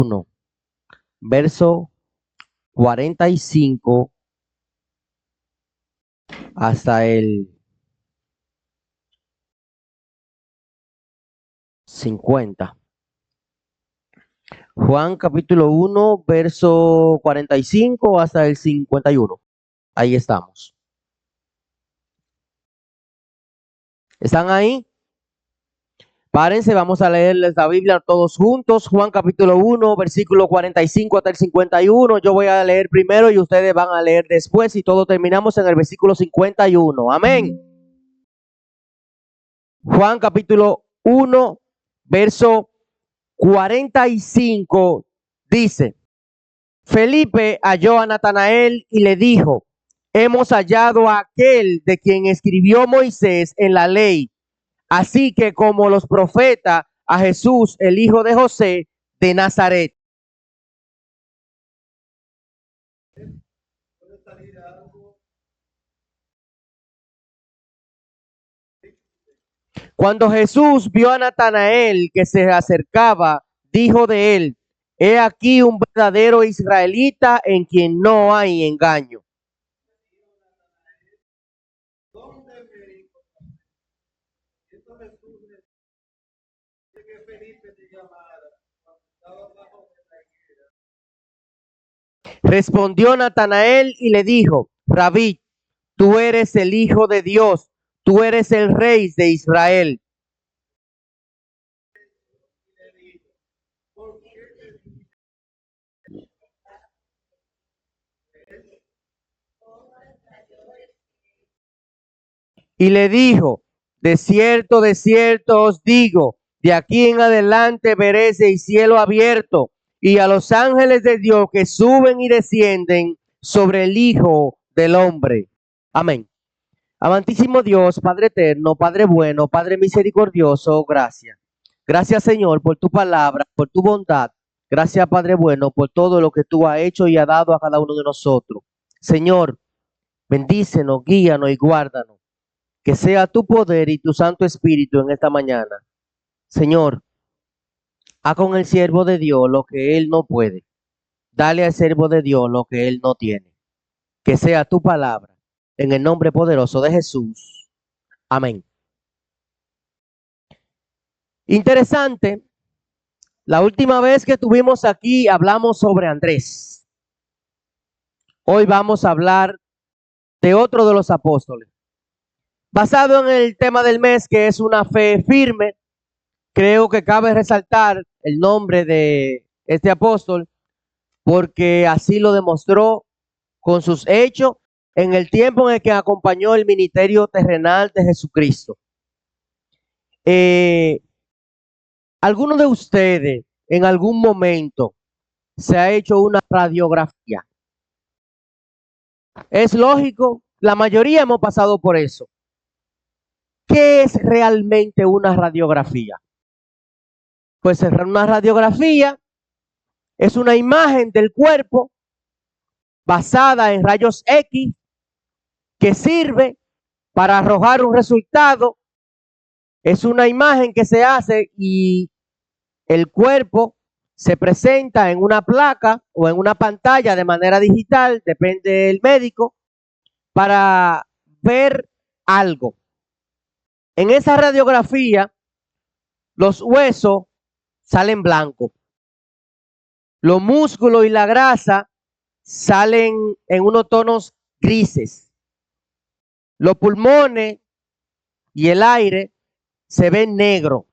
1, verso 45 hasta el 50. Juan capítulo 1, verso 45 hasta el 51. Ahí estamos. ¿Están ahí? Párense, vamos a leerles la Biblia todos juntos. Juan capítulo 1, versículo 45 hasta el 51. Yo voy a leer primero y ustedes van a leer después y todos terminamos en el versículo 51. Amén. Juan capítulo 1, verso 45 dice: Felipe halló a Natanael y le dijo: hemos hallado a aquel de quien escribió Moisés en la ley, así que como los profetas, a Jesús, el hijo de José de Nazaret. Cuando Jesús vio a Natanael que se acercaba, dijo de él: he aquí un verdadero israelita en quien no hay engaño. Respondió Natanael y le dijo: Rabí, tú eres el Hijo de Dios, tú eres el Rey de Israel. Y le dijo: de cierto os digo, de aquí en adelante veréis el cielo abierto y a los ángeles de Dios que suben y descienden sobre el Hijo del Hombre. Amén. Amantísimo Dios, Padre eterno, Padre bueno, Padre misericordioso, gracias. Gracias, Señor, por tu palabra, por tu bondad. Gracias, Padre bueno, por todo lo que tú has hecho y has dado a cada uno de nosotros. Señor, bendícenos, guíanos y guárdanos. Que sea tu poder y tu Santo Espíritu en esta mañana. Señor, haz con el siervo de Dios lo que él no puede. Dale al siervo de Dios lo que él no tiene. Que sea tu palabra. En el nombre poderoso de Jesús. Amén. Interesante. La última vez que estuvimos aquí hablamos sobre Andrés. Hoy vamos a hablar de otro de los apóstoles. Basado en el tema del mes, que es una fe firme, creo que cabe resaltar el nombre de este apóstol porque así lo demostró con sus hechos en el tiempo en el que acompañó el ministerio terrenal de Jesucristo. ¿Alguno de ustedes en algún momento se ha hecho una radiografía? Es lógico, la mayoría hemos pasado por eso. ¿Qué es realmente una radiografía? Pues una radiografía es una imagen del cuerpo basada en rayos X que sirve para arrojar un resultado. Es una imagen que se hace y el cuerpo se presenta en una placa o en una pantalla de manera digital, depende del médico, para ver algo. En esa radiografía, los huesos salen blancos. Los músculos y la grasa salen en unos tonos grises. Los pulmones y el aire se ven negros.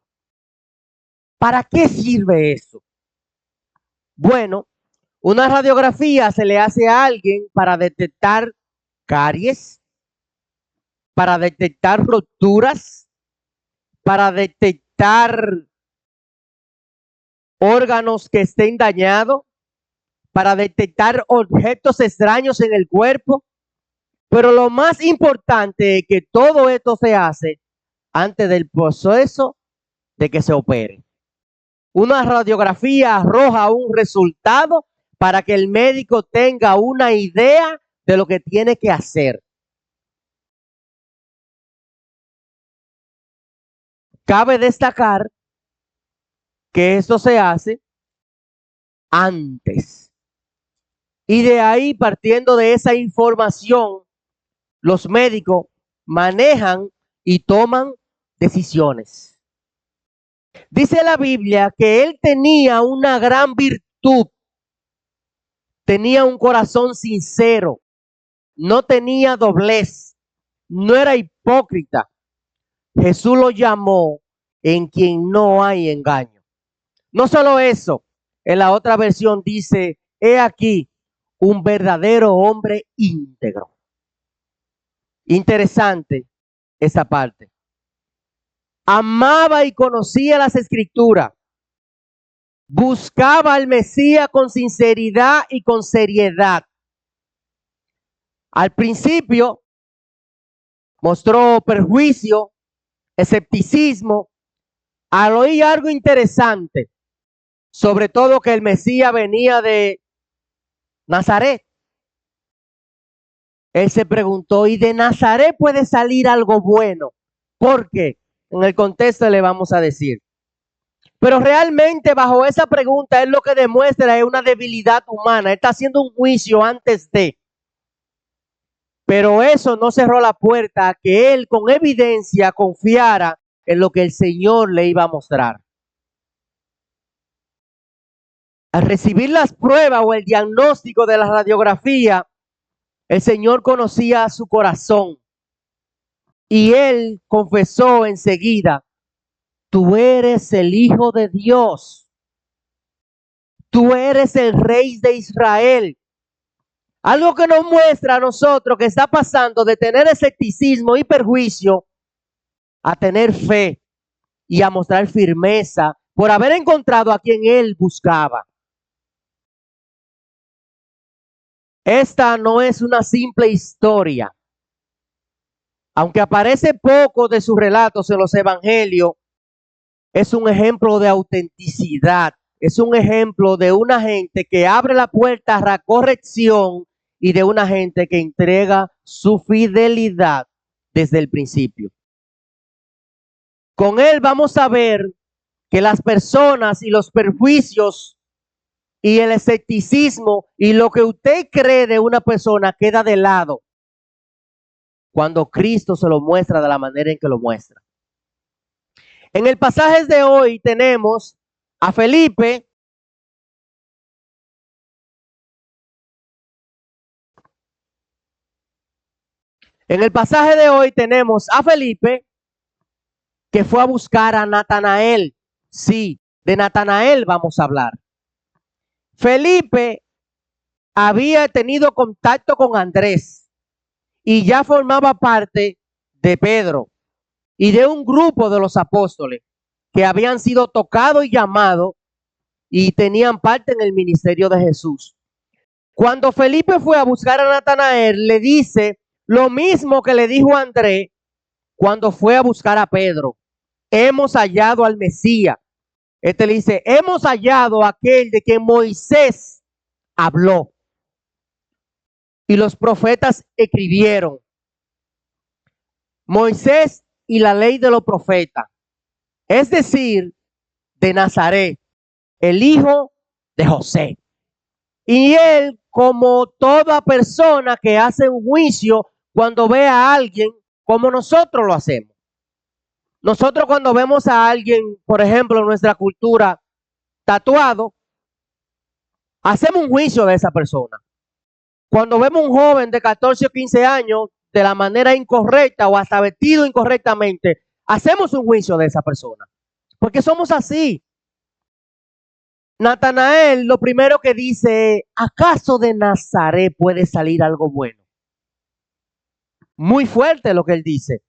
¿Para qué sirve eso? Bueno, una radiografía se le hace a alguien para detectar caries, para detectar rupturas, para detectar órganos que estén dañados, para detectar objetos extraños en el cuerpo. Pero lo más importante es que todo esto se hace antes del proceso de que se opere. Una radiografía arroja un resultado para que el médico tenga una idea de lo que tiene que hacer. Cabe destacar que esto se hace antes. Y de ahí, partiendo de esa información, los médicos manejan y toman decisiones. Dice la Biblia que él tenía una gran virtud, tenía un corazón sincero, no tenía doblez, no era hipócrita. Jesús lo llamó en quien no hay engaño. No solo eso, en la otra versión dice, he aquí un verdadero hombre íntegro. Interesante esa parte. Amaba y conocía las escrituras. Buscaba al Mesías con sinceridad y con seriedad. Al principio mostró perjuicio, escepticismo, al oír algo interesante, sobre todo que el Mesías venía de Nazaret. Él se preguntó, ¿y de Nazaret puede salir algo bueno? ¿Por qué? En el contexto le vamos a decir. Pero realmente bajo esa pregunta es lo que demuestra es una debilidad humana. Él está haciendo un juicio antes de. Pero eso no cerró la puerta a que él con evidencia confiara en lo que el Señor le iba a mostrar. Al recibir las pruebas o el diagnóstico de la radiografía, el Señor conocía su corazón y él confesó enseguida, tú eres el Hijo de Dios, tú eres el Rey de Israel. Algo que nos muestra a nosotros que está pasando de tener escepticismo y perjuicio a tener fe y a mostrar firmeza por haber encontrado a quien él buscaba. Esta no es una simple historia. Aunque aparece poco de sus relatos en los evangelios, es un ejemplo de autenticidad. Es un ejemplo de una gente que abre la puerta a la corrección y de una gente que entrega su fidelidad desde el principio. Con él vamos a ver que las personas y los perjuicios y el escepticismo y lo que usted cree de una persona queda de lado cuando Cristo se lo muestra de la manera en que lo muestra. En el pasaje de hoy tenemos a Felipe, que fue a buscar a Natanael. Sí, de Natanael vamos a hablar. Felipe había tenido contacto con Andrés y ya formaba parte de Pedro y de un grupo de los apóstoles que habían sido tocados y llamados y tenían parte en el ministerio de Jesús. Cuando Felipe fue a buscar a Natanael, le dice lo mismo que le dijo a Andrés cuando fue a buscar a Pedro. Hemos hallado al Mesías. Este le dice, hemos hallado a aquel de que Moisés habló y los profetas escribieron. Moisés y la ley de los profetas, es decir, de Nazaret, el hijo de José. Y él, como toda persona que hace un juicio cuando ve a alguien, como nosotros lo hacemos. Nosotros cuando vemos a alguien, por ejemplo, en nuestra cultura, tatuado, hacemos un juicio de esa persona. Cuando vemos a un joven de 14 o 15 años de la manera incorrecta o hasta vestido incorrectamente, hacemos un juicio de esa persona. Porque somos así. Natanael lo primero que dice, ¿acaso de Nazaret puede salir algo bueno? Muy fuerte lo que él dice.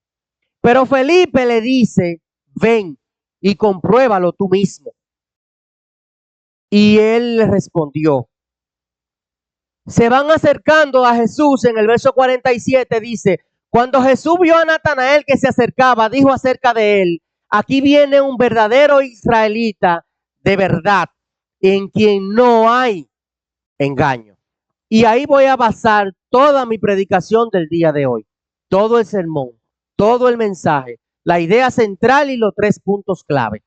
Pero Felipe le dice, ven y compruébalo tú mismo. Y él le respondió. Se van acercando a Jesús en el verso 47, dice, cuando Jesús vio a Natanael que se acercaba, dijo acerca de él, aquí viene un verdadero israelita de verdad, en quien no hay engaño. Y ahí voy a basar toda mi predicación del día de hoy, todo el sermón, todo el mensaje, la idea central y los 3 puntos clave.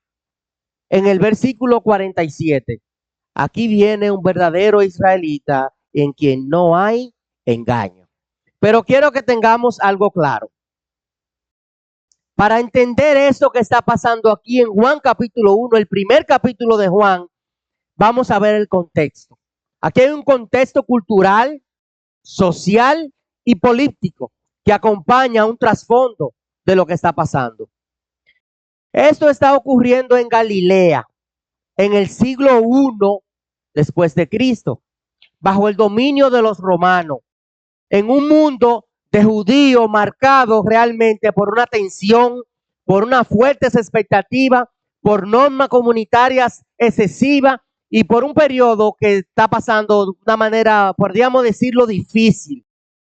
En el versículo 47, Aquí viene un verdadero israelita en quien no hay engaño. Pero quiero que tengamos algo claro. Para entender esto que está pasando aquí en Juan capítulo 1, el primer capítulo de Juan, vamos a ver el contexto. Aquí hay un contexto cultural, social y político que acompaña un trasfondo de lo que está pasando. Esto está ocurriendo en Galilea, en el siglo I después de Cristo, bajo el dominio de los romanos, en un mundo de judíos marcado realmente por una tensión, por unas fuertes expectativas, por normas comunitarias excesivas y por un periodo que está pasando de una manera, podríamos decirlo, difícil,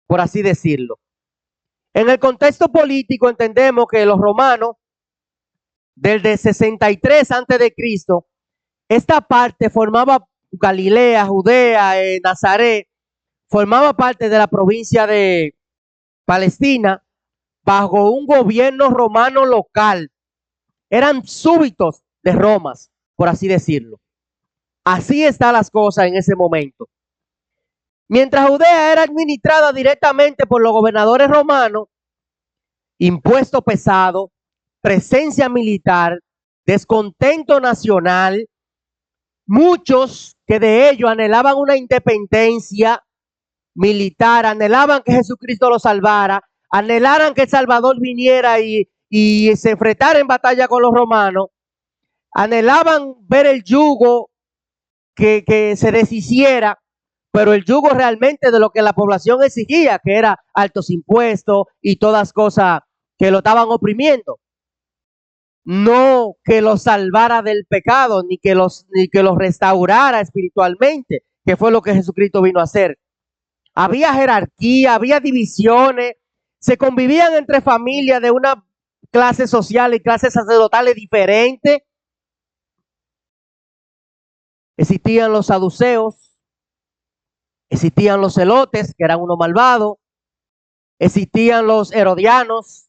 por así decirlo. En el contexto político entendemos que los romanos, desde 63 antes de Cristo, esta parte formaba Galilea, Judea, Nazaret, formaba parte de la provincia de Palestina bajo un gobierno romano local. Eran súbditos de Roma, por así decirlo. Así están las cosas en ese momento. Mientras Judea era administrada directamente por los gobernadores romanos, impuesto pesado, presencia militar, descontento nacional, muchos que de ellos anhelaban una independencia militar, anhelaban que Jesucristo los salvara, anhelaran que el Salvador viniera y se enfrentara en batalla con los romanos, anhelaban ver el yugo que se deshiciera, pero el yugo realmente de lo que la población exigía, que era altos impuestos y todas cosas que lo estaban oprimiendo. No que los salvara del pecado, ni que los restaurara espiritualmente, que fue lo que Jesucristo vino a hacer. Había jerarquía, había divisiones, se convivían entre familias de una clase social y clases sacerdotales diferentes. Existían los saduceos, existían los celotes, que eran unos malvados, existían los herodianos,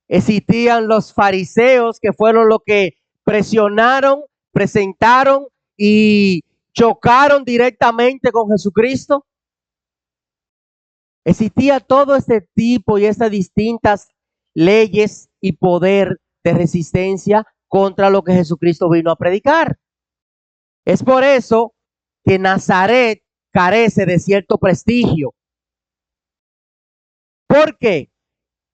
existían los fariseos, que fueron los que presionaron, presentaron y chocaron directamente con Jesucristo. Existía todo este tipo y estas distintas leyes y poder de resistencia contra lo que Jesucristo vino a predicar. Es por eso que Nazaret carece de cierto prestigio. ¿Por qué?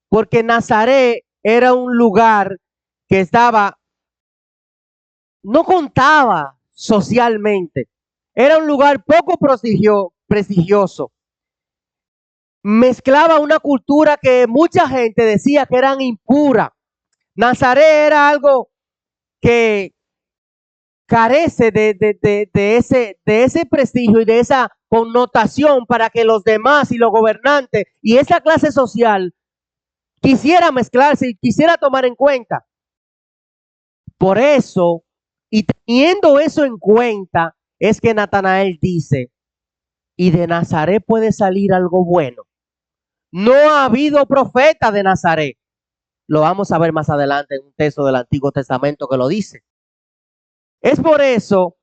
Porque Nazaret era un lugar que no contaba socialmente. Era un lugar poco prestigioso. Mezclaba una cultura que mucha gente decía que eran impura. Nazaret era algo que carece de ese prestigio y de esa connotación para que los demás y los gobernantes y esa clase social quisiera mezclarse y quisiera tomar en cuenta. Por eso, y teniendo eso en cuenta, es que Natanael dice, y de Nazaret puede salir algo bueno. No ha habido profeta de Nazaret. Lo vamos a ver más adelante en un texto del Antiguo Testamento que lo dice. Es por eso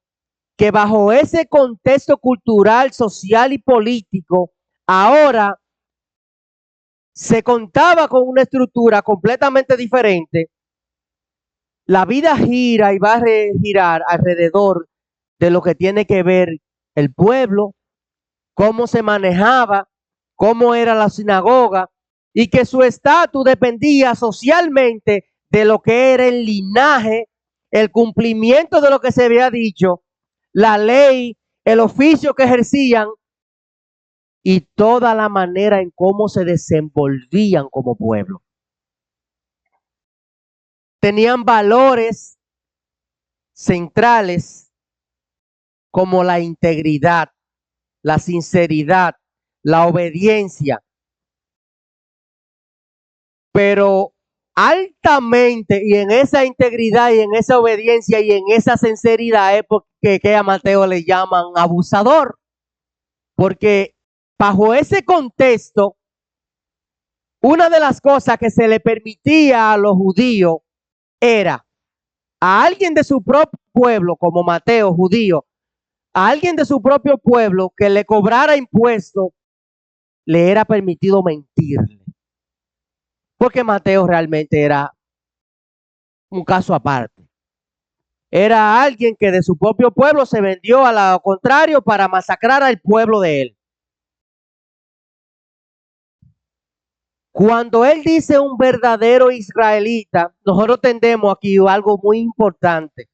que bajo ese contexto cultural, social y político, ahora se contaba con una estructura completamente diferente. La vida gira y va a girar alrededor de lo que tiene que ver el pueblo, cómo se manejaba, cómo era la sinagoga, y que su estatus dependía socialmente de lo que era el linaje, el cumplimiento de lo que se había dicho, la ley, el oficio que ejercían y toda la manera en cómo se desenvolvían como pueblo. Tenían valores centrales como la integridad, la sinceridad, la obediencia, pero altamente, y en esa integridad y en esa obediencia y en esa sinceridad es porque a Mateo le llaman abusador, porque bajo ese contexto, una de las cosas que se le permitía a los judíos era a alguien de su propia pueblo, como Mateo, judío, a alguien de su propio pueblo que le cobrara impuestos, le era permitido mentirle. Porque Mateo realmente era un caso aparte. Era alguien que de su propio pueblo se vendió a lo contrario para masacrar al pueblo de él. Cuando él dice un verdadero israelita, nosotros entendemos aquí algo muy importante.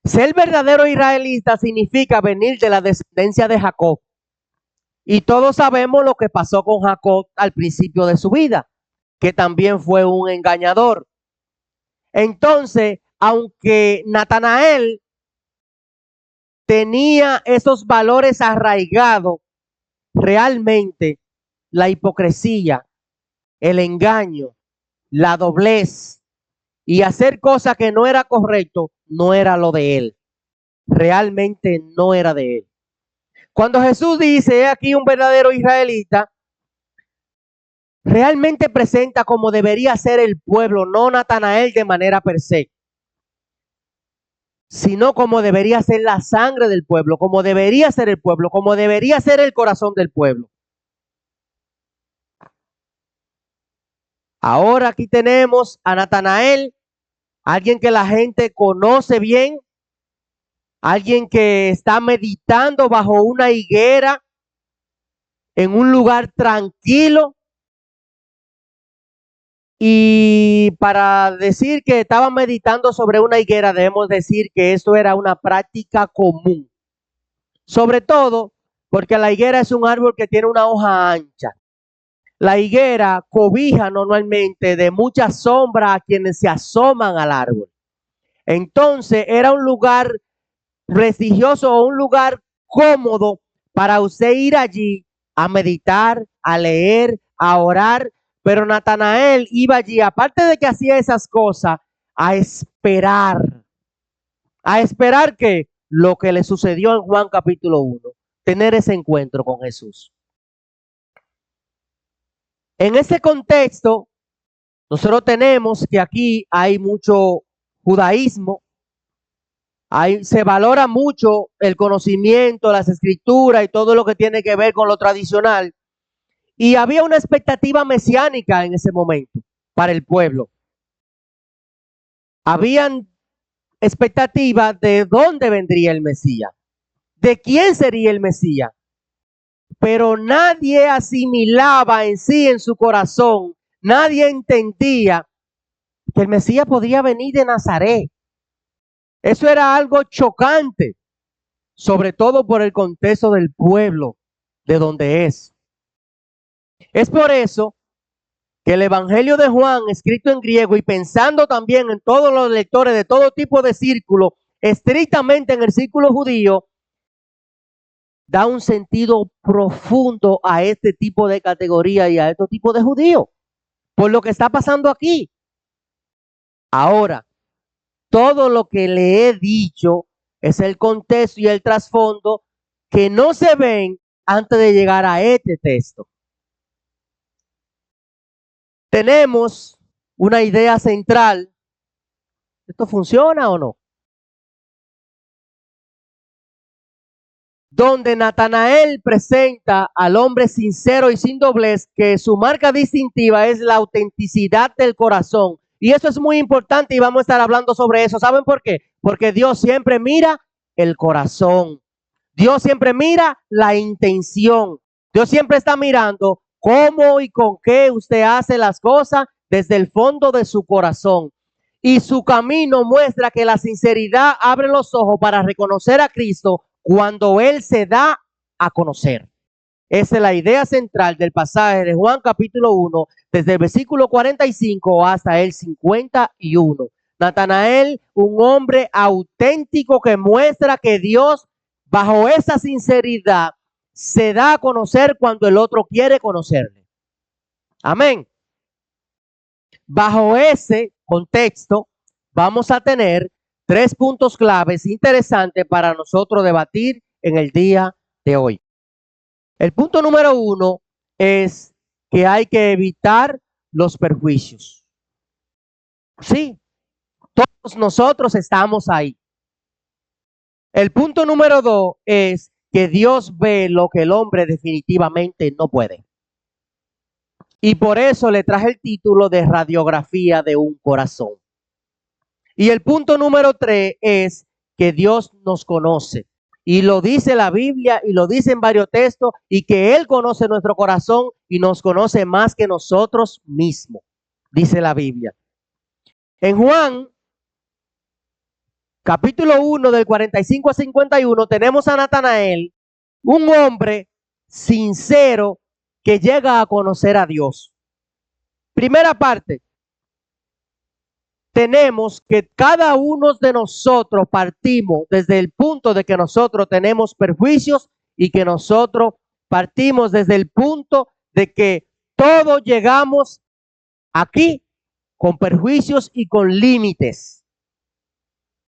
Ser verdadero israelita significa venir de la descendencia de Jacob. Y todos sabemos lo que pasó con Jacob al principio de su vida, que también fue un engañador. Entonces, aunque Natanael tenía esos valores arraigados, realmente la hipocresía, el engaño, la doblez y hacer cosas que no era correcto, no era lo de él. Realmente no era de él. Cuando Jesús dice, he aquí un verdadero israelita, realmente presenta como debería ser el pueblo, no Natanael de manera per se, sino como debería ser la sangre del pueblo, como debería ser el pueblo, como debería ser el corazón del pueblo. Ahora aquí tenemos a Natanael, alguien que la gente conoce bien, alguien que está meditando bajo una higuera en un lugar tranquilo. Y para decir que estaba meditando sobre una higuera, debemos decir que esto era una práctica común. Sobre todo porque la higuera es un árbol que tiene una hoja ancha. La higuera cobija normalmente de mucha sombra a quienes se asoman al árbol. Entonces era un lugar prestigioso o un lugar cómodo para usted ir allí a meditar, a leer, a orar. Pero Natanael iba allí, aparte de que hacía esas cosas, a esperar. ¿A esperar qué? Lo que le sucedió en Juan capítulo 1. Tener ese encuentro con Jesús. En ese contexto, nosotros tenemos que aquí hay mucho judaísmo. Se valora mucho el conocimiento, las escrituras y todo lo que tiene que ver con lo tradicional. Y había una expectativa mesiánica en ese momento para el pueblo. Habían expectativas de dónde vendría el Mesías, de quién sería el Mesías. Pero nadie asimilaba en sí, en su corazón, nadie entendía que el Mesías podría venir de Nazaret. Eso era algo chocante, sobre todo por el contexto del pueblo de donde es. Es por eso que el Evangelio de Juan, escrito en griego y pensando también en todos los lectores de todo tipo de círculo, estrictamente en el círculo judío, da un sentido profundo a este tipo de categoría y a este tipo de judíos, por lo que está pasando aquí. Ahora, todo lo que le he dicho es el contexto y el trasfondo que no se ven antes de llegar a este texto. Tenemos una idea central. ¿Esto funciona o no? Donde Natanael presenta al hombre sincero y sin doblez que su marca distintiva es la autenticidad del corazón. Y eso es muy importante y vamos a estar hablando sobre eso. ¿Saben por qué? Porque Dios siempre mira el corazón. Dios siempre mira la intención. Dios siempre está mirando cómo y con qué usted hace las cosas desde el fondo de su corazón. Y su camino muestra que la sinceridad abre los ojos para reconocer a Cristo cuando Él se da a conocer. Esa es la idea central del pasaje de Juan capítulo 1, desde el versículo 45 hasta el 51. Natanael, un hombre auténtico que muestra que Dios, bajo esa sinceridad, se da a conocer cuando el otro quiere conocerle. Amén. Bajo ese contexto, vamos a tener 3 puntos claves interesantes para nosotros debatir en el día de hoy. El punto número 1 es que hay que evitar los perjuicios. Sí, nosotros estamos ahí. El punto número 2 es que Dios ve lo que el hombre definitivamente no puede. Y por eso le traje el título de radiografía de un corazón. Y el punto número 3 es que Dios nos conoce. Y lo dice la Biblia y lo dice en varios textos, y que Él conoce nuestro corazón y nos conoce más que nosotros mismos, dice la Biblia. En Juan, capítulo 1, del 45 a 51, tenemos a Natanael, un hombre sincero que llega a conocer a Dios. Primera parte, tenemos que cada uno de nosotros partimos desde el punto de que nosotros tenemos perjuicios y que nosotros partimos desde el punto de que todos llegamos aquí con perjuicios y con límites.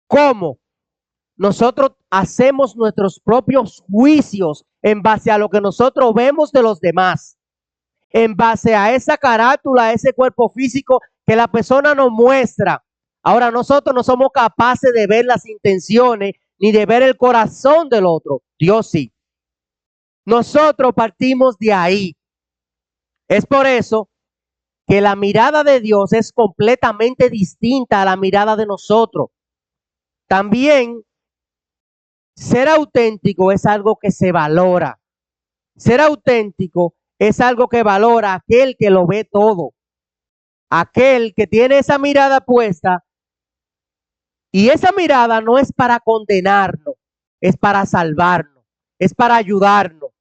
¿Cómo? Nosotros hacemos nuestros propios juicios en base a lo que nosotros vemos de los demás, en base a esa carátula, a ese cuerpo físico que la persona nos muestra. Ahora nosotros no somos capaces de ver las intenciones ni de ver el corazón del otro. Dios sí. Nosotros partimos de ahí. Es por eso que la mirada de Dios es completamente distinta a la mirada de nosotros. También ser auténtico es algo que se valora. Ser auténtico es algo que valora aquel que lo ve todo. Aquel que tiene esa mirada puesta, y esa mirada no es para condenarnos, es para salvarnos, es para ayudarnos.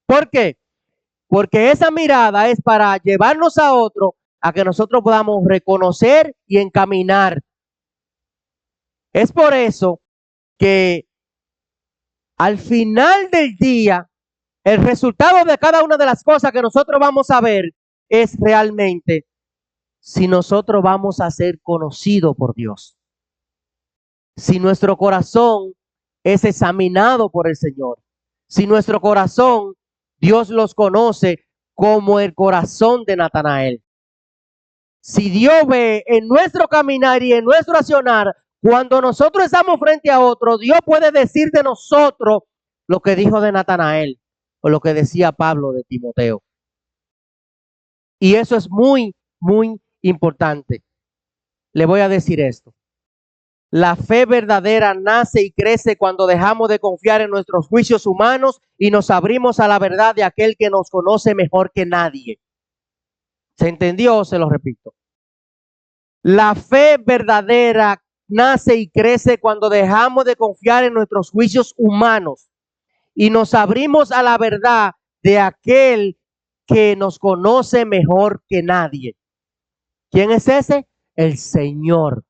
¿Por qué? Porque esa mirada es para llevarnos a otro, a que nosotros podamos reconocer y encaminar. Es por eso que al final del día, el resultado de cada una de las cosas que nosotros vamos a ver es realmente si nosotros vamos a ser conocidos por Dios. Si nuestro corazón es examinado por el Señor. Si nuestro corazón, Dios los conoce como el corazón de Natanael. Si Dios ve en nuestro caminar y en nuestro accionar, cuando nosotros estamos frente a otro, Dios puede decir de nosotros lo que dijo de Natanael o lo que decía Pablo de Timoteo. Y eso es muy, muy importante. Le voy a decir esto. La fe verdadera nace y crece cuando dejamos de confiar en nuestros juicios humanos y nos abrimos a la verdad de aquel que nos conoce mejor que nadie. ¿Se entendió? Se lo repito. La fe verdadera nace y crece cuando dejamos de confiar en nuestros juicios humanos y nos abrimos a la verdad de aquel que nos conoce mejor que nadie. ¿Quién es ese? El Señor.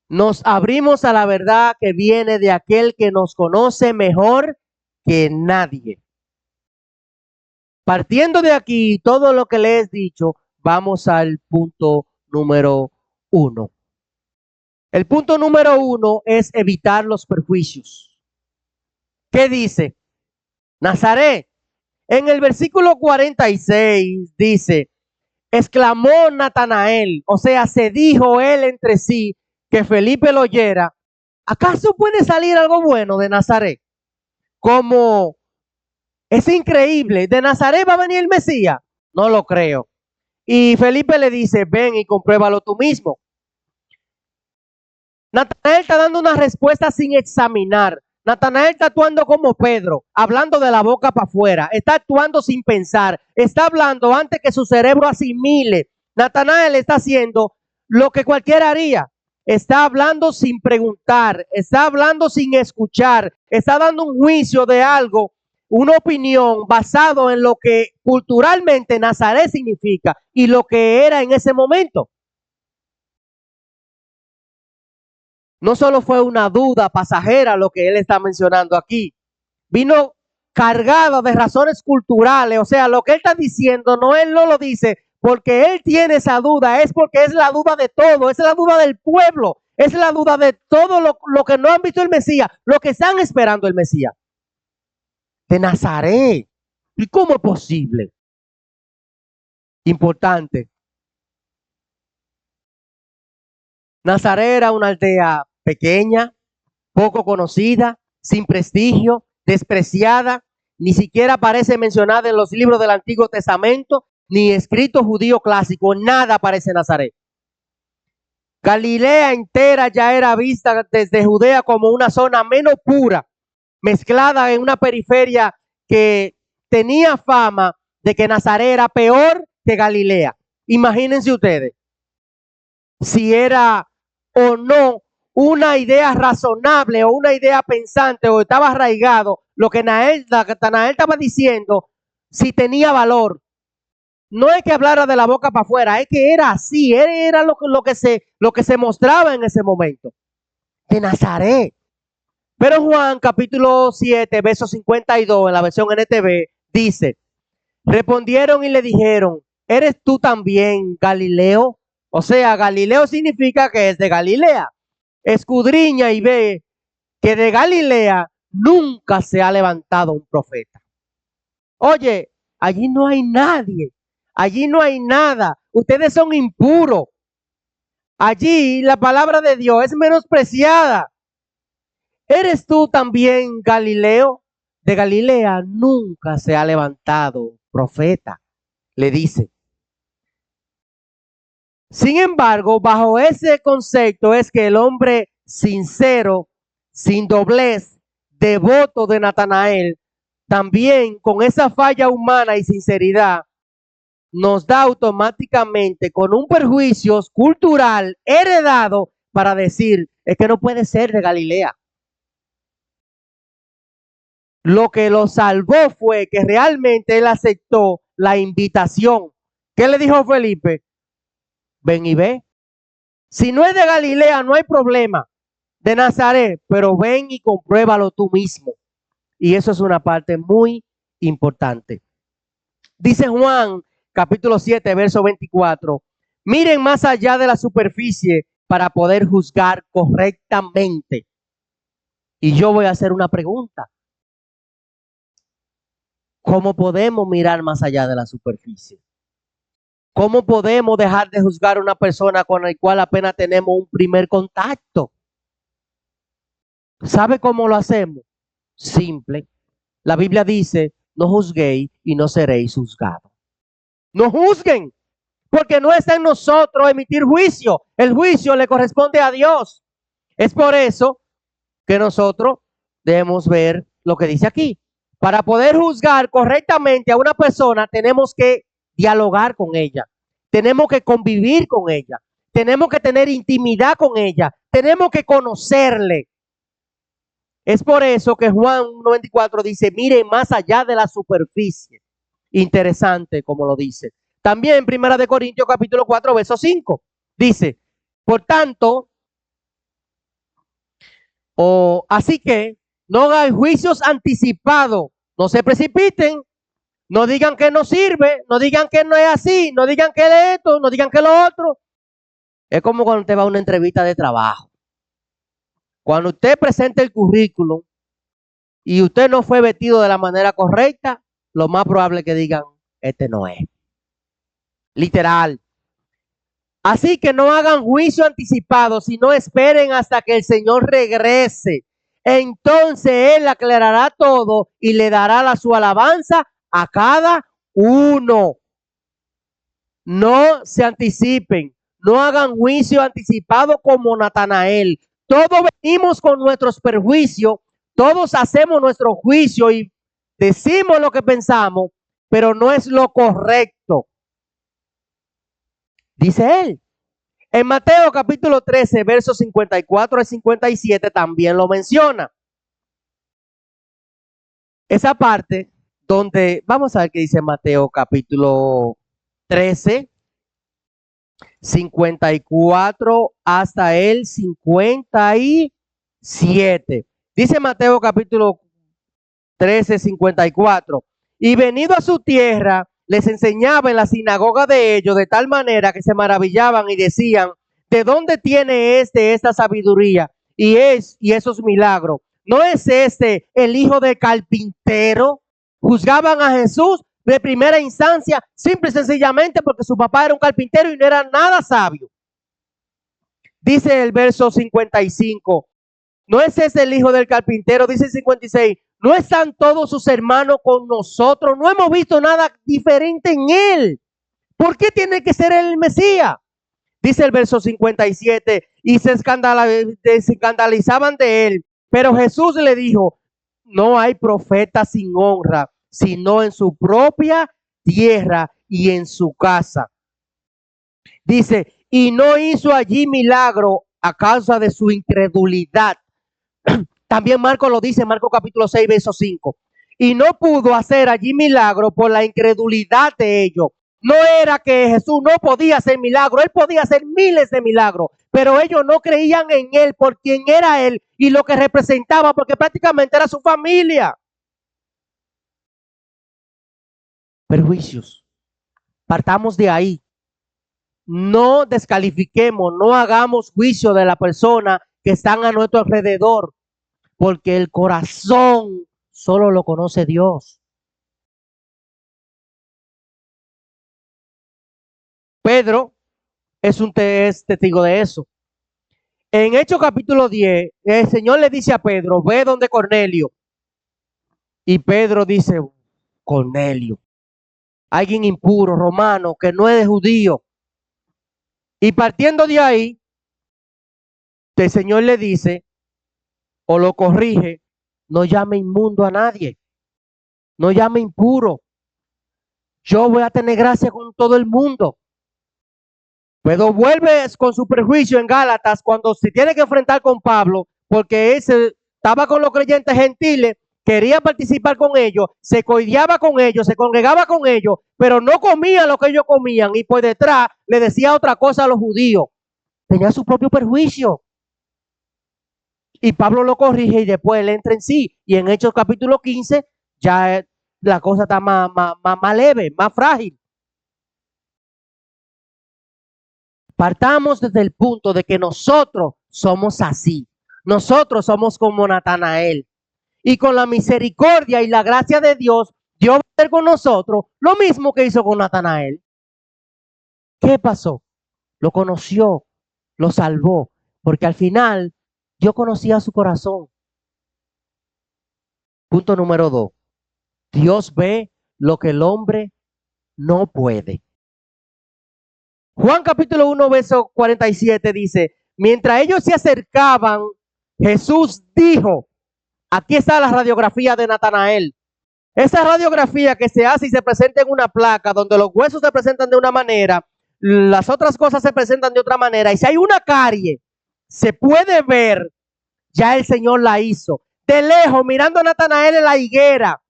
Nos abrimos a la verdad que viene de aquel que nos conoce mejor que nadie. Partiendo de aquí, todo lo que le he dicho, vamos al punto número 1. El punto número 1 es evitar los perjuicios. ¿Qué dice? Nazaret. En el versículo 46 dice, exclamó Natanael, o sea, se dijo él entre sí, que Felipe lo oyera, ¿acaso puede salir algo bueno de Nazaret? Como es increíble, ¿de Nazaret va a venir el Mesías? No lo creo. Y Felipe le dice, ven y compruébalo tú mismo. Natanael está dando una respuesta sin examinar. Natanael está actuando como Pedro, hablando de la boca para afuera. Está actuando sin pensar. Está hablando antes que su cerebro asimile. Natanael está haciendo lo que cualquiera haría. Está hablando sin preguntar. Está hablando sin escuchar. Está dando un juicio de algo, una opinión basado en lo que culturalmente Nazaret significa y lo que era en ese momento. No solo fue una duda pasajera lo que él está mencionando aquí, vino cargado de razones culturales, o sea, lo que él está diciendo, no, él no lo dice porque él tiene esa duda, es porque es la duda de todo, es la duda del pueblo, es la duda de todo lo que no han visto el Mesías, lo que están esperando el Mesías. De Nazaret. ¿Y cómo es posible? Importante. Nazaret era una aldea pequeña, poco conocida, sin prestigio, despreciada, ni siquiera aparece mencionada en los libros del Antiguo Testamento, ni escrito judío clásico, nada aparece en Nazaret. Galilea entera ya era vista desde Judea como una zona menos pura, mezclada en una periferia que tenía fama de que Nazaret era peor que Galilea. Imagínense ustedes si era o no una idea razonable o una idea pensante o estaba arraigado lo que Natanael estaba diciendo, si tenía valor. No es que hablara de la boca para afuera, es que era así, era lo que se mostraba en ese momento. De Nazaret. Pero Juan capítulo 7, verso 52 en la versión NTV dice, respondieron y le dijeron, ¿eres tú también Galileo? O sea, Galileo significa que es de Galilea. Escudriña y ve que de Galilea nunca se ha levantado un profeta. Oye, allí no hay nadie, allí no hay nada, ustedes son impuros. Allí la palabra de Dios es menospreciada. ¿Eres tú también Galileo? De Galilea nunca se ha levantado profeta, le dice. Sin embargo, bajo ese concepto es que el hombre sincero, sin doblez, devoto de Natanael, también con esa falla humana y sinceridad, nos da automáticamente con un perjuicio cultural heredado para decir, es que no puede ser de Galilea. Lo que lo salvó fue que realmente él aceptó la invitación. ¿Qué le dijo Felipe? Ven y ve. Si no es de Galilea, no hay problema. De Nazaret, pero ven y compruébalo tú mismo. Y eso es una parte muy importante. Dice Juan, capítulo 7, verso 24. Miren más allá de la superficie para poder juzgar correctamente. Y yo voy a hacer una pregunta. ¿Cómo podemos mirar más allá de la superficie? ¿Cómo podemos dejar de juzgar a una persona con la cual apenas tenemos un primer contacto? ¿Sabe cómo lo hacemos? Simple. La Biblia dice, no juzguéis y no seréis juzgados. No juzguen, porque no está en nosotros emitir juicio. El juicio le corresponde a Dios. Es por eso que nosotros debemos ver lo que dice aquí. Para poder juzgar correctamente a una persona, tenemos que dialogar con ella. Tenemos que convivir con ella. Tenemos que tener intimidad con ella. Tenemos que conocerle. Es por eso que Juan 94 dice, miren más allá de la superficie. Interesante como lo dice. También en 1 Corintios capítulo 4, verso 5. Dice, por tanto, así que no hagan juicios anticipados, no se precipiten, no digan que no sirve, no digan que no es así, no digan que es esto, no digan que lo otro. Es como cuando usted va a una entrevista de trabajo. Cuando usted presenta el currículum y usted no fue vestido de la manera correcta, lo más probable es que digan, este no es. Literal. Así que no hagan juicio anticipado, sino esperen hasta que el Señor regrese. Entonces Él aclarará todo y le dará su alabanza a cada uno. No se anticipen, no hagan juicio anticipado como Natanael. Todos venimos con nuestros perjuicios, todos hacemos nuestro juicio y decimos lo que pensamos, pero no es lo correcto. Dice él. En Mateo capítulo 13, versos 54 al 57 también lo menciona. Esa parte donde, vamos a ver qué dice Mateo capítulo 13, 54 hasta el 57. Dice Mateo capítulo 13, 54. Y venido a su tierra, les enseñaba en la sinagoga de ellos de tal manera que se maravillaban y decían, ¿de dónde tiene esta sabiduría y esos milagros? ¿No es este el hijo del carpintero? Juzgaban a Jesús de primera instancia, simple y sencillamente porque su papá era un carpintero y no era nada sabio. Dice el verso 55, ¿no es ese el hijo del carpintero? Dice el 56, ¿no están todos sus hermanos con nosotros? No hemos visto nada diferente en él. ¿Por qué tiene que ser el Mesías? Dice el verso 57, y se escandalizaban de él. Pero Jesús le dijo, no hay profeta sin honra, sino en su propia tierra y en su casa. Dice, y no hizo allí milagro a causa de su incredulidad. También Marcos lo dice, Marcos capítulo 6, verso 5. Y no pudo hacer allí milagro por la incredulidad de ellos. No era que Jesús no podía hacer milagros, él podía hacer miles de milagros, pero ellos no creían en él por quien era él y lo que representaba, porque prácticamente era su familia. Perjuicios. Partamos de ahí. No descalifiquemos, no hagamos juicio de la persona que están a nuestro alrededor, porque el corazón solo lo conoce Dios. Pedro es testigo de eso. En Hechos capítulo 10, el Señor le dice a Pedro, ve donde Cornelio. Y Pedro dice, Cornelio, alguien impuro, romano, que no es de judío. Y partiendo de ahí, el Señor le dice, o lo corrige, no llame inmundo a nadie, no llame impuro. Yo voy a tener gracia con todo el mundo. Pero vuelve con su prejuicio en Gálatas cuando se tiene que enfrentar con Pablo, porque él estaba con los creyentes gentiles, quería participar con ellos, se coideaba con ellos, se congregaba con ellos, pero no comía lo que ellos comían y por detrás le decía otra cosa a los judíos. Tenía su propio perjuicio. Y Pablo lo corrige y después él entra en sí. Y en Hechos capítulo 15 ya la cosa está más leve, más frágil. Partamos desde el punto de que nosotros somos así. Nosotros somos como Natanael. Y con la misericordia y la gracia de Dios, Dios va a hacer con nosotros lo mismo que hizo con Natanael. ¿Qué pasó? Lo conoció, lo salvó, porque al final Dios conocía su corazón. Punto número 2. Dios ve lo que el hombre no puede. Juan capítulo 1, verso 47 dice, mientras ellos se acercaban, Jesús dijo, aquí está la radiografía de Natanael. Esa radiografía que se hace y se presenta en una placa donde los huesos se presentan de una manera, las otras cosas se presentan de otra manera. Y si hay una carie, se puede ver, ya el Señor la hizo. De lejos, mirando a Natanael en la higuera,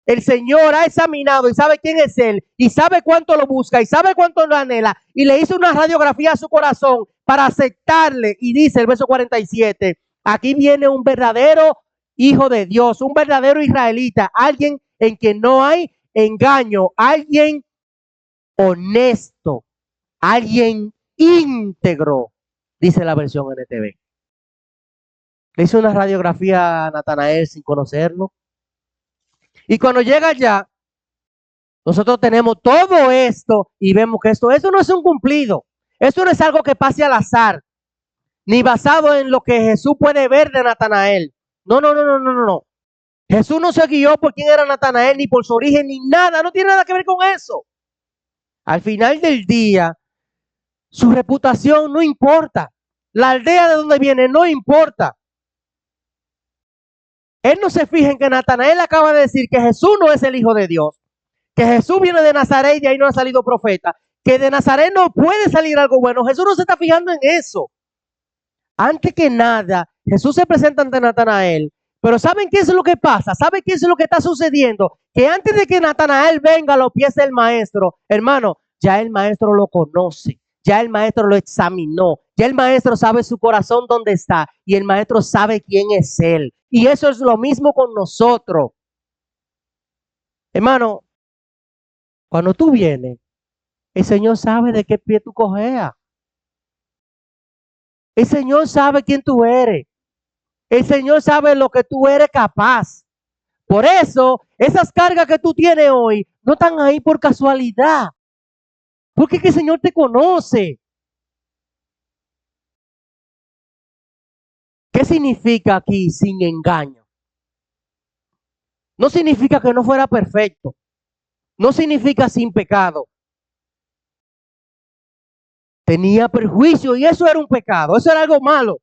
el Señor ha examinado y sabe quién es él y sabe cuánto lo busca y sabe cuánto lo anhela y le hizo una radiografía a su corazón para aceptarle. Y dice el verso 47, aquí viene un verdadero hijo de Dios, un verdadero israelita, alguien en quien no hay engaño, alguien honesto, alguien íntegro, dice la versión NTV. Le hizo una radiografía a Natanael sin conocerlo. Y cuando llega allá, nosotros tenemos todo esto y vemos que esto no es un cumplido. Esto no es algo que pase al azar, ni basado en lo que Jesús puede ver de Natanael. No. Jesús no se guió por quién era Natanael, ni por su origen, ni nada. No tiene nada que ver con eso. Al final del día, su reputación no importa. La aldea de donde viene no importa. Él no se fija en que Natanael acaba de decir que Jesús no es el Hijo de Dios, que Jesús viene de Nazaret y de ahí no ha salido profeta, que de Nazaret no puede salir algo bueno. Jesús no se está fijando en eso. Antes que nada, Jesús se presenta ante Natanael, pero ¿saben qué es lo que pasa? ¿Saben qué es lo que está sucediendo? Que antes de que Natanael venga a los pies del maestro, hermano, ya el maestro lo conoce, ya el maestro lo examinó, ya el maestro sabe su corazón dónde está y el maestro sabe quién es él. Y eso es lo mismo con nosotros. Hermano, cuando tú vienes, el Señor sabe de qué pie tú cojeas. El Señor sabe quién tú eres. El Señor sabe lo que tú eres capaz. Por eso, esas cargas que tú tienes hoy no están ahí por casualidad. Porque es que el Señor te conoce. ¿Qué significa aquí sin engaño? No significa que no fuera perfecto. No significa sin pecado. Tenía perjuicio y eso era un pecado, eso era algo malo.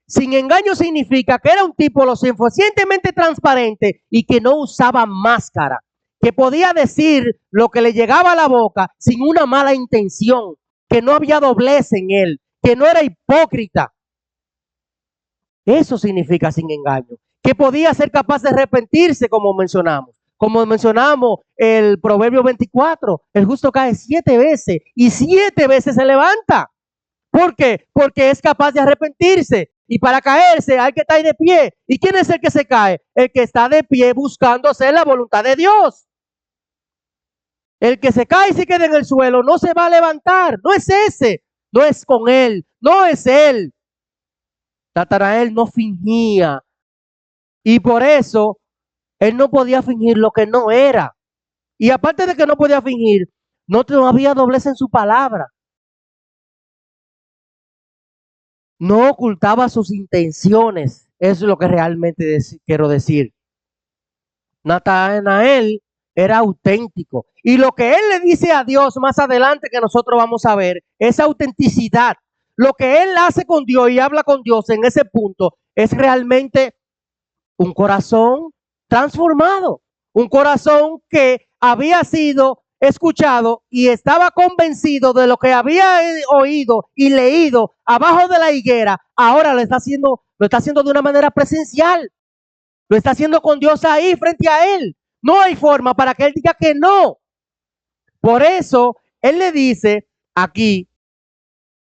Sin engaño significa que era un tipo lo suficientemente transparente y que no usaba máscara, que podía decir lo que le llegaba a la boca sin una mala intención, que no había doblez en él, que no era hipócrita. Eso significa sin engaño, que podía ser capaz de arrepentirse, como mencionamos. Como mencionamos el Proverbio 24, el justo cae 7 veces y 7 veces se levanta. ¿Por qué? Porque es capaz de arrepentirse. Y para caerse hay que estar de pie. ¿Y quién es el que se cae? El que está de pie buscando hacer la voluntad de Dios. El que se cae y se queda en el suelo no se va a levantar. No es ese. No es con él. No es él. Natanael no fingía. Y por eso él no podía fingir lo que no era. Y aparte de que no podía fingir, no había doblez en su palabra. No ocultaba sus intenciones. Eso es lo que realmente quiero decir. Natanael era auténtico. Y lo que él le dice a Dios más adelante que nosotros vamos a ver, esa autenticidad. Lo que él hace con Dios y habla con Dios en ese punto es realmente un corazón transformado. Un corazón que había sido escuchado y estaba convencido de lo que había oído y leído abajo de la higuera. Ahora lo está haciendo de una manera presencial. Lo está haciendo con Dios ahí frente a él. No hay forma para que él diga que no. Por eso él le dice aquí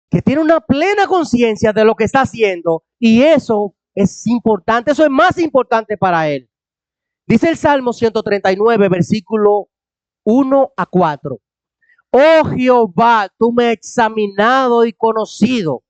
que tiene una plena conciencia de lo que está haciendo y eso es importante, eso es más importante para él. Dice el Salmo 139, versículo 1 a 4. Oh Jehová, tú me has examinado y conocido.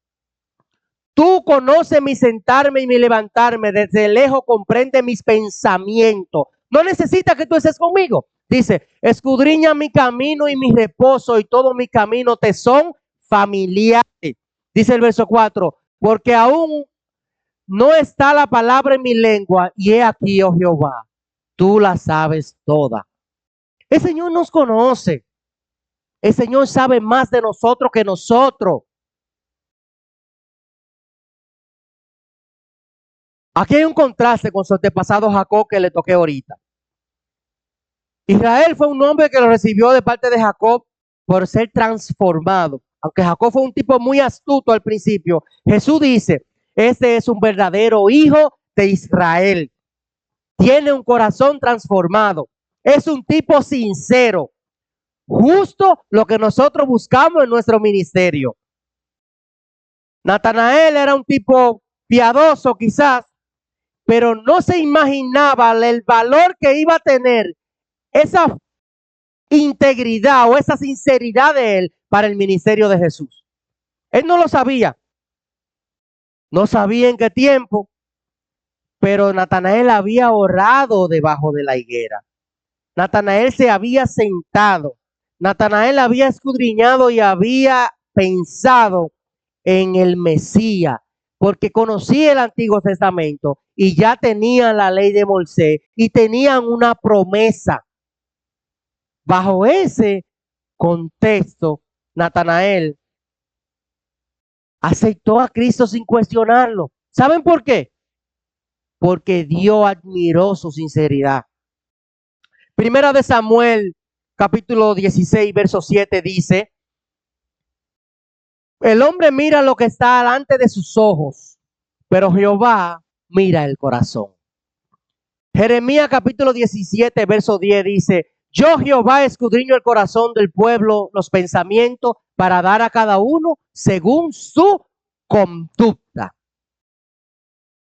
Tú conoces mi sentarme y mi levantarme. Desde lejos comprende mis pensamientos. No necesita que tú estés conmigo. Dice, escudriña mi camino y mi reposo y todo mi camino te son familiares. Dice el verso 4, porque aún no está la palabra en mi lengua y he aquí, oh Jehová, tú la sabes toda. El Señor nos conoce. El Señor sabe más de nosotros que nosotros. Aquí hay un contraste con su antepasado Jacob que le toqué ahorita. Israel fue un hombre que lo recibió de parte de Jacob por ser transformado. Aunque Jacob fue un tipo muy astuto al principio, Jesús dice, este es un verdadero hijo de Israel. Tiene un corazón transformado. Es un tipo sincero. Justo lo que nosotros buscamos en nuestro ministerio. Natanael era un tipo piadoso quizás, pero no se imaginaba el valor que iba a tener esa integridad o esa sinceridad de él para el ministerio de Jesús. Él no lo sabía. No sabía en qué tiempo, pero Natanael había orado debajo de la higuera. Natanael se había sentado. Natanael había escudriñado y había pensado en el Mesías, porque conocía el Antiguo Testamento y ya tenían la ley de Moisés y tenían una promesa. Bajo ese contexto, Natanael aceptó a Cristo sin cuestionarlo. ¿Saben por qué? Porque Dios admiró su sinceridad. Primera de Samuel, capítulo 16, verso 7 dice, el hombre mira lo que está delante de sus ojos, pero Jehová mira el corazón. Jeremías capítulo 17, verso 10 dice, yo Jehová escudriño el corazón del pueblo, los pensamientos, para dar a cada uno según su conducta.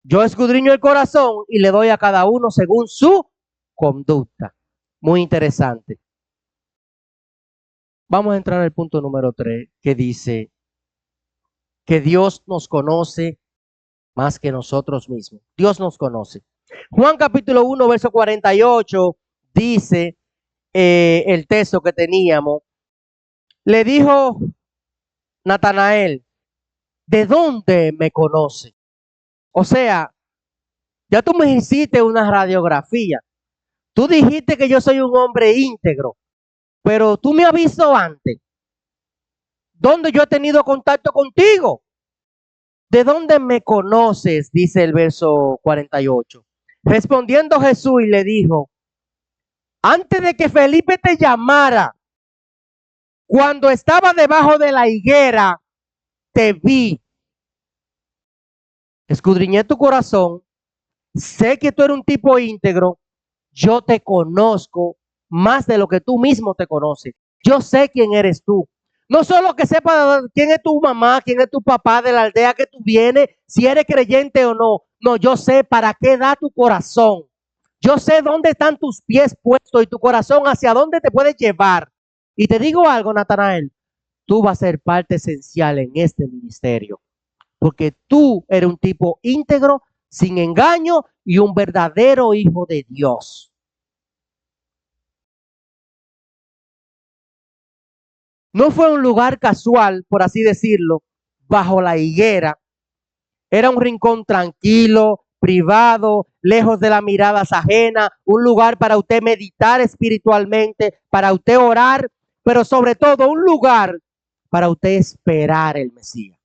Yo escudriño el corazón y le doy a cada uno según su conducta. Muy interesante. Vamos a entrar al punto número 3, que dice que Dios nos conoce más que nosotros mismos. Dios nos conoce. Juan capítulo 1, verso 48, dice el texto que teníamos. Le dijo Natanael, ¿de dónde me conoce? O sea, ya tú me hiciste una radiografía. Tú dijiste que yo soy un hombre íntegro, pero tú me has visto antes. ¿Dónde yo he tenido contacto contigo? ¿De dónde me conoces? Dice el verso 48. Respondiendo Jesús y le dijo, antes de que Felipe te llamara, cuando estaba debajo de la higuera, te vi. Escudriñé tu corazón, sé que tú eres un tipo íntegro, yo te conozco más de lo que tú mismo te conoces. Yo sé quién eres tú. No solo que sepa quién es tu mamá, quién es tu papá, de la aldea que tú vienes, si eres creyente o no. No, yo sé para qué da tu corazón. Yo sé dónde están tus pies puestos y tu corazón hacia dónde te puedes llevar. Y te digo algo, Natanael, tú vas a ser parte esencial en este ministerio, porque tú eres un tipo íntegro, sin engaño y un verdadero hijo de Dios. No fue un lugar casual, por así decirlo, bajo la higuera. Era un rincón tranquilo, privado, lejos de las miradas ajenas, un lugar para usted meditar espiritualmente, para usted orar, pero sobre todo un lugar para usted esperar el Mesías.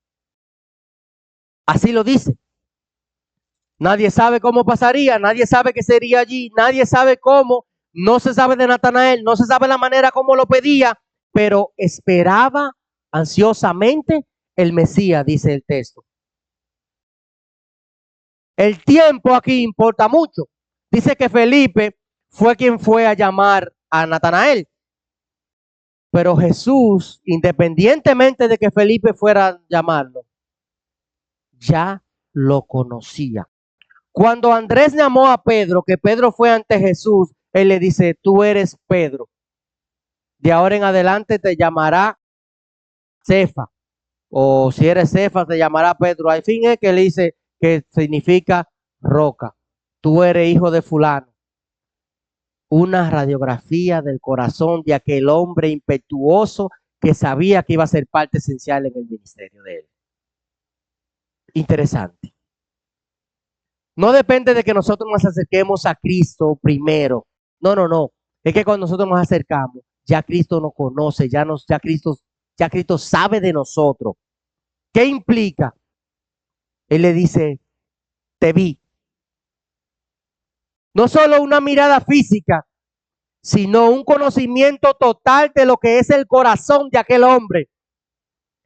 Así lo dice. Nadie sabe cómo pasaría, nadie sabe qué sería allí, nadie sabe cómo, no se sabe de Natanael, no se sabe la manera como lo pedía, pero esperaba ansiosamente el Mesías, dice el texto. El tiempo aquí importa mucho. Dice que Felipe fue quien fue a llamar a Natanael. Pero Jesús, independientemente de que Felipe fuera a llamarlo, ya lo conocía. Cuando Andrés llamó a Pedro, que Pedro fue ante Jesús, él le dice, tú eres Pedro. De ahora en adelante te llamará Cefa. O si eres Cefa, te llamará Pedro. Al fin es que le dice que significa roca. Tú eres hijo de fulano. Una radiografía del corazón de aquel hombre impetuoso que sabía que iba a ser parte esencial en el ministerio de él. Interesante. No depende de que nosotros nos acerquemos a Cristo primero. No, no, no. Es que cuando nosotros nos acercamos, ya Cristo nos conoce, ya Cristo sabe de nosotros. ¿Qué implica? Él le dice, te vi. No solo una mirada física, sino un conocimiento total de lo que es el corazón de aquel hombre.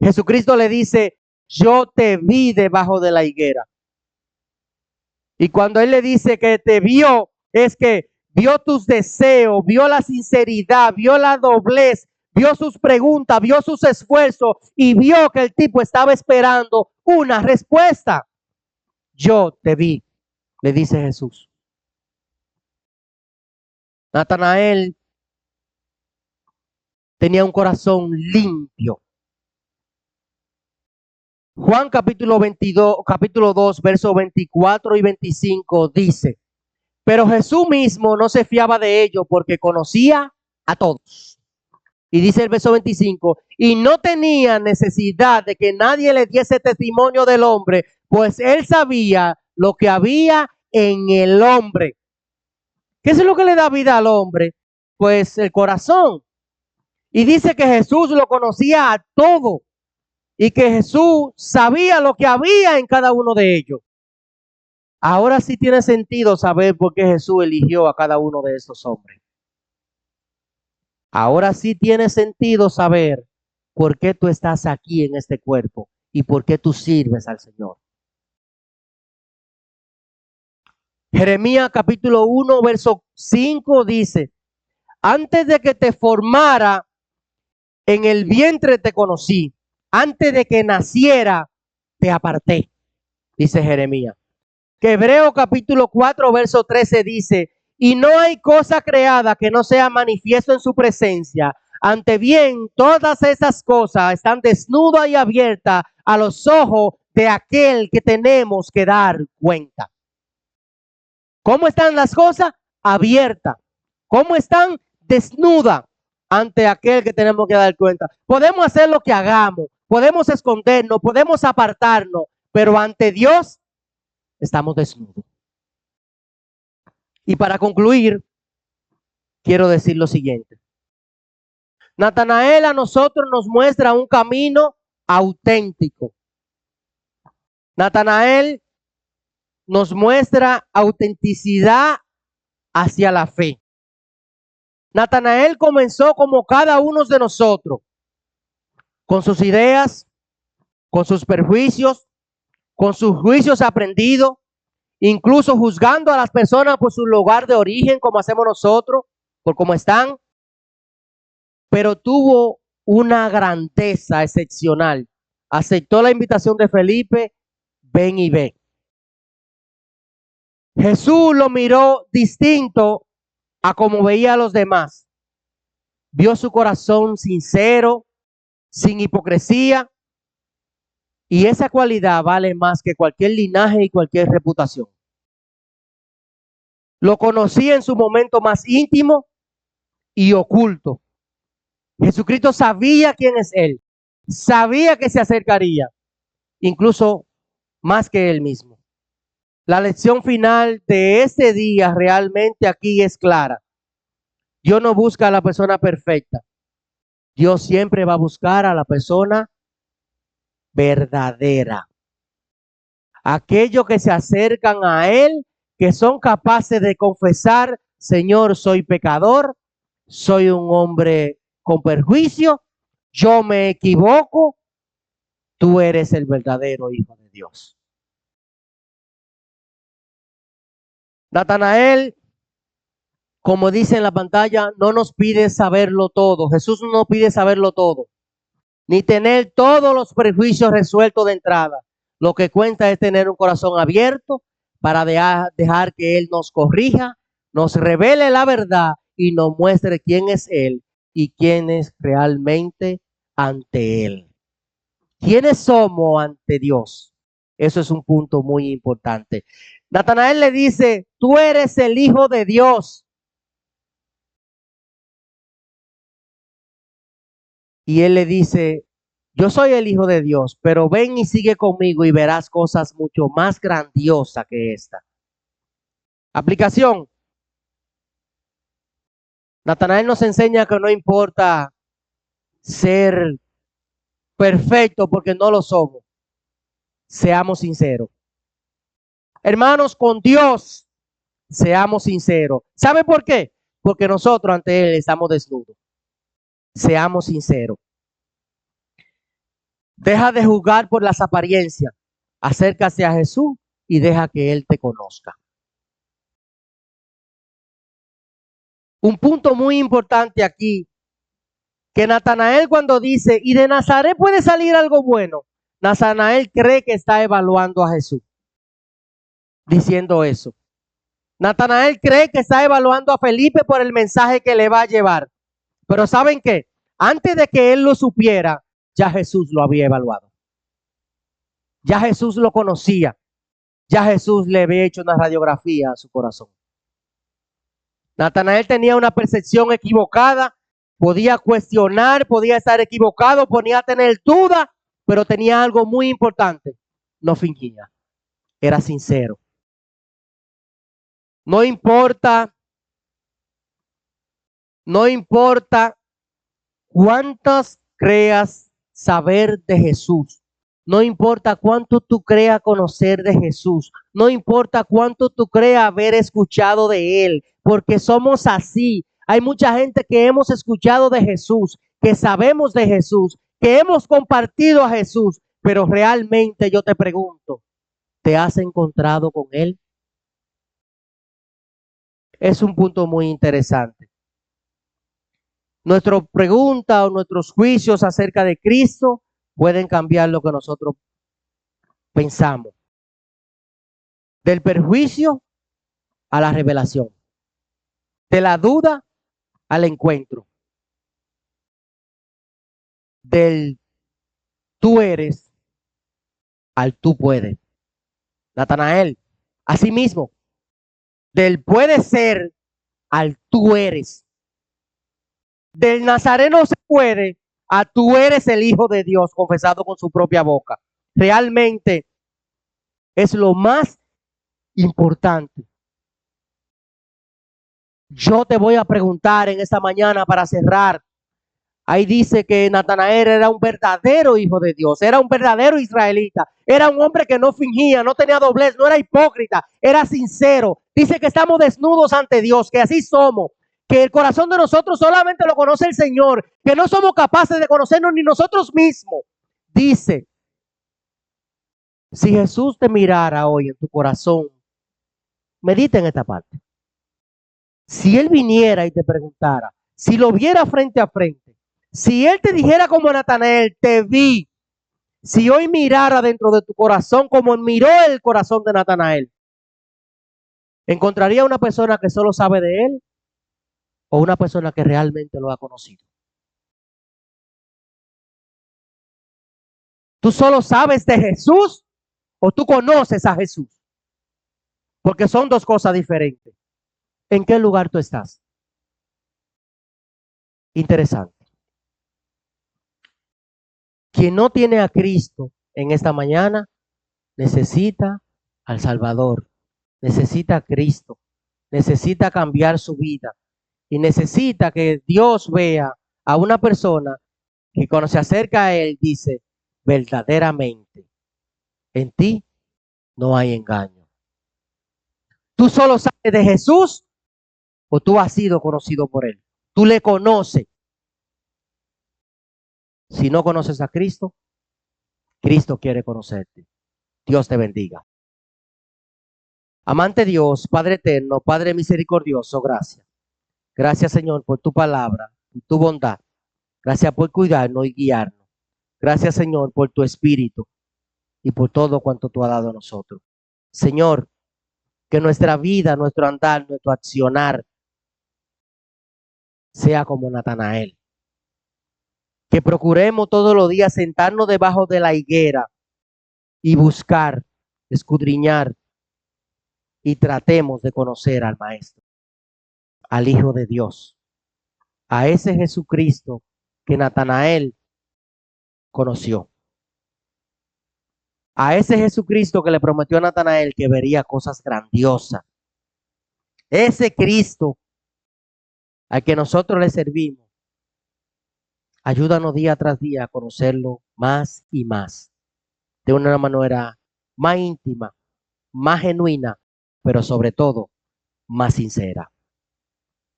Jesucristo le dice, yo te vi debajo de la higuera. Y cuando él le dice que te vio, es que vio tus deseos, vio la sinceridad, vio la doblez, vio sus preguntas, vio sus esfuerzos y vio que el tipo estaba esperando una respuesta. Yo te vi, le dice Jesús. Natanael tenía un corazón limpio. Juan capítulo 22, capítulo 2, versos 24 y 25 dice, pero Jesús mismo no se fiaba de ellos porque conocía a todos. Y dice el verso 25, y no tenía necesidad de que nadie le diese testimonio del hombre, pues él sabía lo que había en el hombre. ¿Qué es lo que le da vida al hombre? Pues el corazón. Y dice que Jesús lo conocía a todo y que Jesús sabía lo que había en cada uno de ellos. Ahora sí tiene sentido saber por qué Jesús eligió a cada uno de estos hombres. Ahora sí tiene sentido saber por qué tú estás aquí en este cuerpo y por qué tú sirves al Señor. Jeremías capítulo 1, verso 5 dice, antes de que te formara en el vientre te conocí, antes de que naciera te aparté, dice Jeremías. Que Hebreo capítulo 4, verso 13 dice, y no hay cosa creada que no sea manifiesto en su presencia. Ante bien, todas esas cosas están desnudas y abiertas a los ojos de aquel que tenemos que dar cuenta. ¿Cómo están las cosas? Abiertas. ¿Cómo están? Desnudas ante aquel que tenemos que dar cuenta. Podemos hacer lo que hagamos, podemos escondernos, podemos apartarnos, pero ante Dios estamos desnudos. Y para concluir, quiero decir lo siguiente. Natanael a nosotros nos muestra un camino auténtico. Natanael nos muestra autenticidad hacia la fe. Natanael comenzó como cada uno de nosotros, con sus ideas, con sus perjuicios, con sus juicios aprendidos, incluso juzgando a las personas por su lugar de origen, como hacemos nosotros, por cómo están. Pero tuvo una grandeza excepcional. Aceptó la invitación de Felipe, ven y ve. Jesús lo miró distinto a como veía a los demás. Vio su corazón sincero, sin hipocresía, y esa cualidad vale más que cualquier linaje y cualquier reputación. Lo conocía en su momento más íntimo y oculto. Jesucristo sabía quién es Él, sabía que se acercaría, incluso más que Él mismo. La lección final de este día realmente aquí es clara. Dios no busca a la persona perfecta. Dios siempre va a buscar a la persona verdadera. Aquellos que se acercan a Él, que son capaces de confesar, Señor, soy pecador, soy un hombre con perjuicio, yo me equivoco, tú eres el verdadero Hijo de Dios. Natanael, como dice en la pantalla, no nos pide saberlo todo. Jesús no nos pide saberlo todo, ni tener todos los prejuicios resueltos de entrada. Lo que cuenta es tener un corazón abierto para dejar que Él nos corrija, nos revele la verdad y nos muestre quién es Él y quién es realmente ante Él. ¿Quiénes somos ante Dios? Eso es un punto muy importante. Natanael le dice, tú eres el Hijo de Dios. Y él le dice, yo soy el Hijo de Dios, pero ven y sigue conmigo y verás cosas mucho más grandiosas que esta. Aplicación. Natanael nos enseña que no importa ser perfecto porque no lo somos. Seamos sinceros. Hermanos, con Dios, seamos sinceros. ¿Sabe por qué? Porque nosotros ante Él estamos desnudos. Seamos sinceros. Deja de juzgar por las apariencias. Acércate a Jesús y deja que Él te conozca. Un punto muy importante aquí, que Natanael cuando dice, y de Nazaret puede salir algo bueno, Natanael cree que está evaluando a Jesús, diciendo eso. Natanael cree que está evaluando a Felipe por el mensaje que le va a llevar. Pero ¿saben qué? Antes de que él lo supiera, ya Jesús lo había evaluado. Ya Jesús lo conocía. Ya Jesús le había hecho una radiografía a su corazón. Natanael tenía una percepción equivocada, podía cuestionar, podía estar equivocado, podía tener duda, pero tenía algo muy importante. No fingía, era sincero. No importa cuántas creas saber de Jesús. No importa cuánto tú creas conocer de Jesús. No importa cuánto tú creas haber escuchado de Él. Porque somos así. Hay mucha gente que hemos escuchado de Jesús, que sabemos de Jesús, que hemos compartido a Jesús. Pero realmente yo te pregunto, ¿te has encontrado con Él? Es un punto muy interesante. Nuestra pregunta o nuestros juicios acerca de Cristo pueden cambiar lo que nosotros pensamos. Del perjuicio a la revelación. De la duda al encuentro. Del tú eres al tú puedes. Natanael, asimismo, del puede ser al tú eres. Del Nazareno se puede a tú eres el Hijo de Dios confesado con su propia boca. Realmente es lo más importante. Yo te voy a preguntar en esta mañana para cerrar. Ahí dice que Natanael era un verdadero hijo de Dios, era un verdadero israelita, era un hombre que no fingía, no tenía doblez, no era hipócrita, era sincero. Dice que estamos desnudos ante Dios, que así somos, que el corazón de nosotros solamente lo conoce el Señor, que no somos capaces de conocernos ni nosotros mismos. Dice, si Jesús te mirara hoy en tu corazón, medita en esta parte. Si Él viniera y te preguntara, si lo viera frente a frente, si Él te dijera como Natanael, te vi, si hoy mirara dentro de tu corazón como miró el corazón de Natanael, ¿encontraría una persona que solo sabe de Él o una persona que realmente lo ha conocido? ¿Tú solo sabes de Jesús o tú conoces a Jesús? Porque son dos cosas diferentes. ¿En qué lugar tú estás? Interesante. Quien no tiene a Cristo en esta mañana necesita al Salvador, necesita a Cristo, necesita cambiar su vida y necesita que Dios vea a una persona que cuando se acerca a Él dice, verdaderamente, en ti no hay engaño. ¿Tú solo sabes de Jesús o tú has sido conocido por Él? ¿Tú le conoces? Si no conoces a Cristo, Cristo quiere conocerte. Dios te bendiga. Amante Dios, Padre eterno, Padre misericordioso, gracias. Gracias, Señor, por tu palabra, por tu bondad. Gracias por cuidarnos y guiarnos. Gracias, Señor, por tu espíritu y por todo cuanto tú has dado a nosotros. Señor, que nuestra vida, nuestro andar, nuestro accionar sea como Natanael. Que procuremos todos los días sentarnos debajo de la higuera y buscar, escudriñar y tratemos de conocer al Maestro, al Hijo de Dios, a ese Jesucristo que Natanael conoció. A ese Jesucristo que le prometió a Natanael que vería cosas grandiosas. Ese Cristo al que nosotros le servimos. Ayúdanos día tras día a conocerlo más y más. De una manera más íntima, más genuina, pero sobre todo más sincera.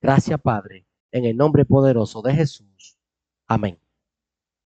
Gracias, Padre, en el nombre poderoso de Jesús. Amén.